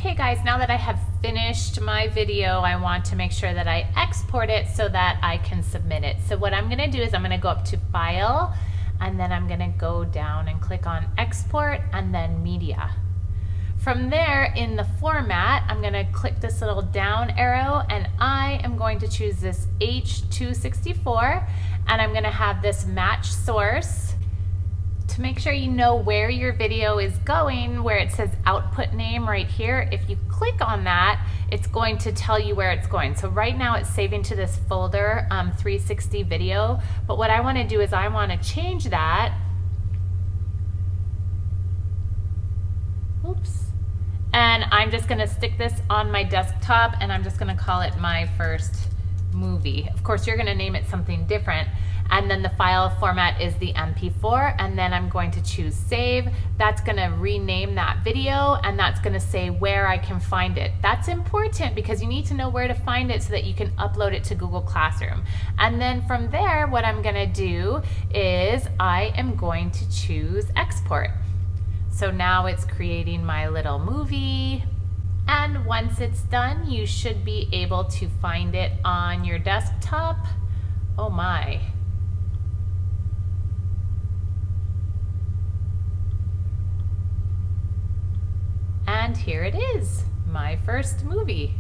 Okay guys, now that I have finished my video, I want to make sure that I export it so that I can submit it. So what I'm gonna do is I'm gonna go up to File, and then I'm gonna go down and click on Export and then Media. From there, in the format, I'm gonna click this little down arrow and I am going to choose this H264, and I'm gonna have this match source. To make sure you know where your video is going, where it says output name right here, if you click on that, it's going to tell you where it's going. So right now it's saving to this folder, 360 video, but what I wanna do is I wanna change that. Oops. And I'm just gonna stick this on my desktop and I'm just gonna call it my first movie. Of course, you're gonna name it something different. And then the file format is the MP4, and then I'm going to choose save. That's gonna rename that video, and that's gonna say where I can find it. That's important because you need to know where to find it so that you can upload it to Google Classroom. And then from there, what I'm gonna do is I am going to choose export. So now it's creating my little movie. And once it's done, you should be able to find it on your desktop. Oh my. And here it is, my first movie.